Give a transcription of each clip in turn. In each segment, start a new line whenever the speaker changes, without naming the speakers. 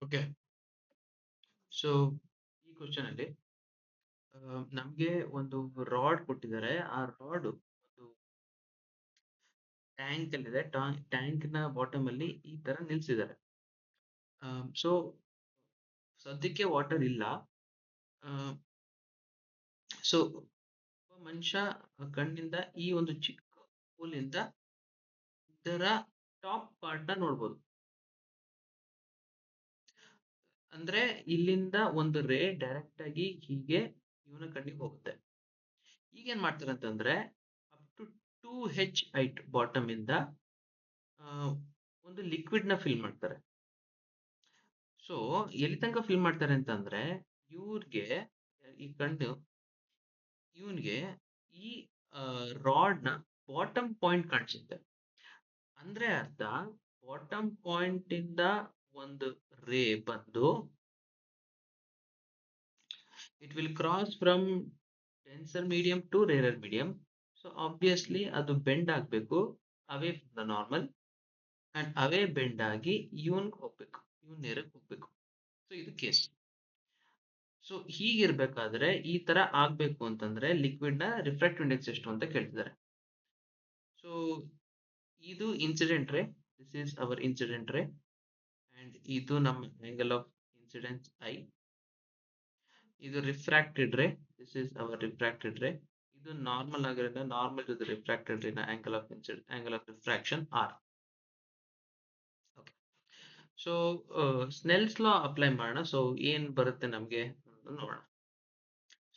Okay. So ಈ question ಅಲ್ಲಿ ನಮ್ಗೆ ಒಂದು ರಾಡ್ ಕೊಟ್ಟಿದ್ದಾರೆ. ಆ ರಾಡ್ ಒಂದು ಟ್ಯಾಂಕ್ ಅಲ್ಲಿದೆ. ಟ್ಯಾಂಕ್ ನ ಬಾಟಮ್ ಅಲ್ಲಿ ಈ ತರ ನಿಲ್ಸಿದ್ದಾರೆ. ಸೊ ಸದ್ಯಕ್ಕೆ ವಾಟರ್ ಇಲ್ಲ. ಸೊ ಒಬ್ಬ ಮನುಷ್ಯ ಕಣ್ಣಿಂದ ಈ ಒಂದು ಚಿಕ್ಕ ಹೋಲಿಂದ ಇದರ ಟಾಪ್ ಪಾರ್ಟ್ ನ ನೋಡ್ಬೋದು. ಅಂದ್ರೆ ಇಲ್ಲಿಂದ ಒಂದು ರೇ ಡೈರೆಕ್ಟ್ ಆಗಿ ಹೀಗೆ ಇವನ ಕಣ್ಣಿಗೆ ಹೋಗುತ್ತೆ. ಈಗ ಏನ್ ಮಾಡ್ತಾರೆ ಅಂತಂದ್ರೆ up to 2H height bottom ಇಂದ ಆ, ಒಂದು ಲಿಕ್ವಿಡ್ ನ ಫಿಲ್ ಮಾಡ್ತಾರೆ. ಸೊ ಎಲ್ಲಿ ತನಕ ಫಿಲ್ ಮಾಡ್ತಾರೆ ಅಂತಂದ್ರೆ ಇವ್ರಿಗೆ ಈ ಕಣ್ಣು ಇವನ್ಗೆ ಈ ರಾಡ್ ನ ಬಾಟಮ್ ಪಾಯಿಂಟ್ ಕಾಣಿಸುತ್ತೆ. ಅಂದ್ರೆ ಅರ್ಥ ಬಾಟಮ್ ಪಾಯಿಂಟ್ ಇಂದ ಒಂದು ರೇ ಬಂದು it will cross from denser medium to rarer medium. So obviously ಅದು ಬೆಂಡ್ ಆಗ್ಬೇಕು away from the normal and away bend ಆಗಿ ಇವನ್ಗೆ ಹೋಗ್ಬೇಕು, ಇವನ್ ನೇರಕ್ಕೆ ಹೋಗ್ಬೇಕು. ಸೊ ಇದು ಕೇಸ್. ಸೊ ಹೀಗಿರ್ಬೇಕಾದ್ರೆ ಈ ತರ ಆಗ್ಬೇಕು ಅಂತಂದ್ರೆ ಲಿಕ್ವಿಡ್ ನ ರಿಫ್ರಾಕ್ಟಿವ್ ಇಂಡೆಕ್ಸ್ ಎಷ್ಟು ಅಂತ ಕೇಳ್ತಿದ್ದಾರೆ. ಸೊ ಇದು ಇನ್ಸಿಡೆಂಟ್ ರೇ, ದಿಸ್ ಈಸ್ ಅವರ್ ಇನ್ಸಿಡೆಂಟ್ ರೇ ಅಂಡ್ ಇದು ನಮ್ಮ ಆಂಗಲ್ ಆಫ್ ಇನ್ಸಿಡೆನ್ಸ್ ಐ. ಇದು ರಿಫ್ರಾಕ್ಟೆಡ್ ರೇ, ದಿಸ್ ಈಸ್ ಅವರ್ ರಿಫ್ರಾಕ್ಟೆಡ್ ರೇ. ಇದು ನಾರ್ಮಲ್ ಆಗಿರೋದ್ರಿಂದ normal to the refracted ray ನ angle of refraction R. Okay. So Snell's law apply ಮಾಡೋಣ. ಸೊ ಏನ್ ಬರುತ್ತೆ ನಮ್ಗೆ ನೋಡೋಣ.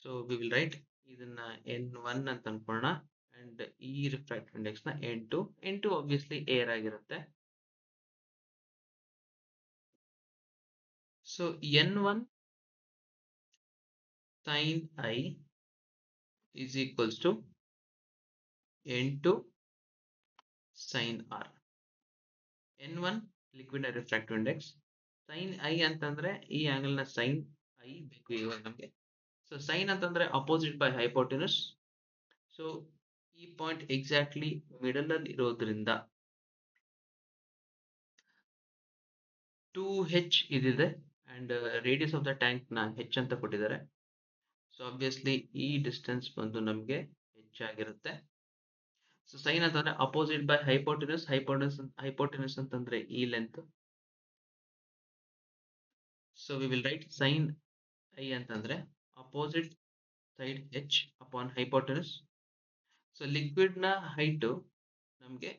ಸೊ ವಿ ವಿಲ್ ರೈಟ್ ಇದನ್ನ N1 ಅಂತ ಅನ್ಕೊಳ್ಳೋಣ ಅಂಡ್ ಈ ರಿಫ್ರಾಕ್ಟಿವ್ ಇಂಡೆಕ್ಸ್ ನ N2. N2 ಆಬ್ವಿಯಸ್ಲಿ ಏರ್ ಆಗಿರುತ್ತೆ. So N1 sin I is equals to N2 sin R. N1 liquid ನ ರಿಫ್ರಾಕ್ಟಿವ್ ಇಂಡೆಕ್ಸ್, sin I ಅಂತಂದ್ರೆ ಈ ಆಂಗಲ್ ನ sin I ಬೇಕು ಇವಾಗ ನಮ್ಗೆ. ಸೊ sin ಅಂತಂದ್ರೆ ಅಪೋಸಿಟ್ ಬೈ ಹೈಪೋಟೆನಸ್. ಸೊ ಈ ಪಾಯಿಂಟ್ ಎಕ್ಸಾಕ್ಟ್ಲಿ ಮಿಡಲ್ ಅಲ್ಲಿ ಇರೋದ್ರಿಂದ 2H ಇದಿದೆ and radius of the tank ನ H ಅಂತ ಕೊಟ್ಟಿದ್ದಾರೆ. ಸೊ ಆಬ್ವಿಯಸ್ಲಿ ಈ ಡಿಸ್ಟೆನ್ಸ್ ಬಂದು ನಮ್ಗೆ H ಆಗಿರುತ್ತೆ. ಸೊ ಸೈನ್ ಅಂತಂದ್ರೆ ಅಪೋಸಿಟ್ ಬೈ ಹೈಪೋಟೆನಸ್. ಹೈಪೋಟೆನಸ್ ಅಂತಂದ್ರೆ ಈ length. So we will write sine i ಅಂತಂದ್ರೆ opposite side H upon hypotenuse. So liquid ನ ಹೈಟ್ ನಮ್ಗೆ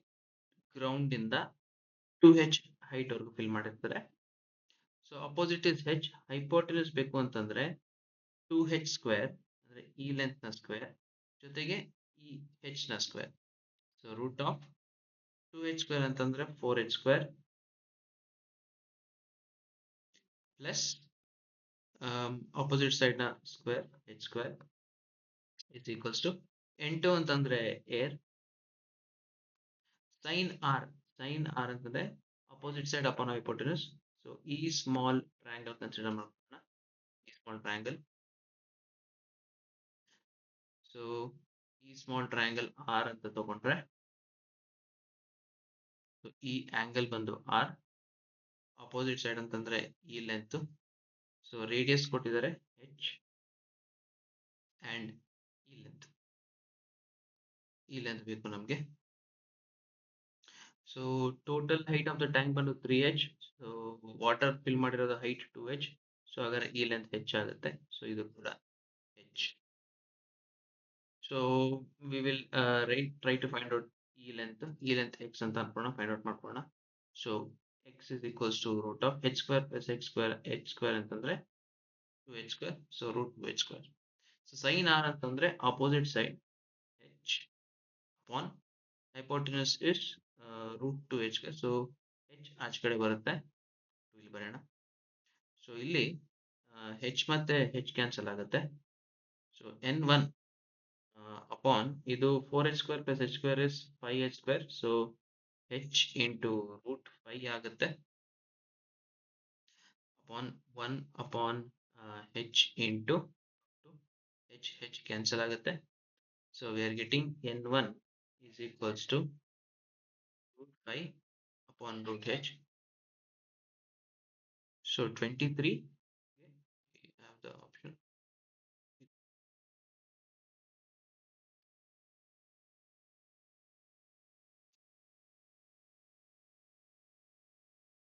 ಗ್ರೌಂಡ್ ಇಂದ 2H ಹೈಟ್ ವರೆಗೂ ಫಿಲ್ ಮಾಡಿರ್ತಾರೆ. So opposite is H. Hypotenuse ಬೇಕು ಅಂತಂದ್ರೆ 2H ಸ್ಕ್ವೇರ್ ಅಂದ್ರೆ ಈ ಲೆಂತ್ ನ ಸ್ಕ್ವೇರ್ ಜೊತೆಗೆ ಈ H ನ square. So root of 2H square ಅಂತಂದ್ರೆ 4H square plus opposite side ನ square H square is equals to N2 ಅಂತಂದ್ರೆ ಏರ್. ಸೈನ್ ಆರ್ ಅಂತಂದ್ರೆ opposite side upon hypotenuse. So ಈ ಸ್ಮಾಲ್ ಟ್ರಯಾಂಗಲ್ ಕನ್ಸಿಡರ್ ಮಾಡೋಣ. ಈ ಸ್ಮಾಲ್ ಟ್ರಯಾಂಗಲ್. ಸೊ ಈ small triangle r ಅಂತ ತಗೊಂಡ್ರೆ ಈ ಆಂಗಲ್ ಬಂದು ಆರ್. ಅಪೋಸಿಟ್ ಸೈಡ್ ಅಂತಂದ್ರೆ ಈ ಲೆಂತ್. ಸೊ ರೇಡಿಯಸ್ ಕೊಟ್ಟಿದ್ದಾರೆ H ಅಂಡ್ ಈ ಲೆಂತ್ ಬೇಕು ನಮ್ಗೆ. So total height of the tank ಬಂದು 3H. ಸೊ ವಾಟರ್ ಫಿಲ್ ಮಾಡಿರೋದು ಹೈಟ್ 2H. ಸೊ ಹಾಗಾದ್ರೆ ಈ ಲೆಂತ್ H ಆಗುತ್ತೆ. ಸೊ ಇದು ಕೂಡ H. So we will try to find out ಈ ಲೆಂತ್ X ಅಂತ ಅನ್ಕೊಳ್ಳೋಣ, ಫೈಂಡ್ ಔಟ್ ಮಾಡ್ಕೊಳ್ಳೋಣ. So X is equals to root of H square plus X square. H square ಅಂತಂದ್ರೆ 2H square. So root 2H square. So sine R ಅಂತಂದ್ರೆ opposite side H upon hypotenuse is root 2H square. So H ಆಚೆ ಕಡೆ ಬರುತ್ತೆ, ಇಲ್ಲಿ ಬರೆಯೋಣ. So ಇಲ್ಲಿ H ಮತ್ತೆ H cancel ಆಗುತ್ತೆ. ಸೊ N1 ಅಪಾನ್ ಇದು 4H square plus H square is 5H square. So H into root 5 ಆಗುತ್ತೆ upon 1 upon H into H cancel ಆಗುತ್ತೆ. So we are getting N1 is equals to root 5 upon root H. So 23, we have the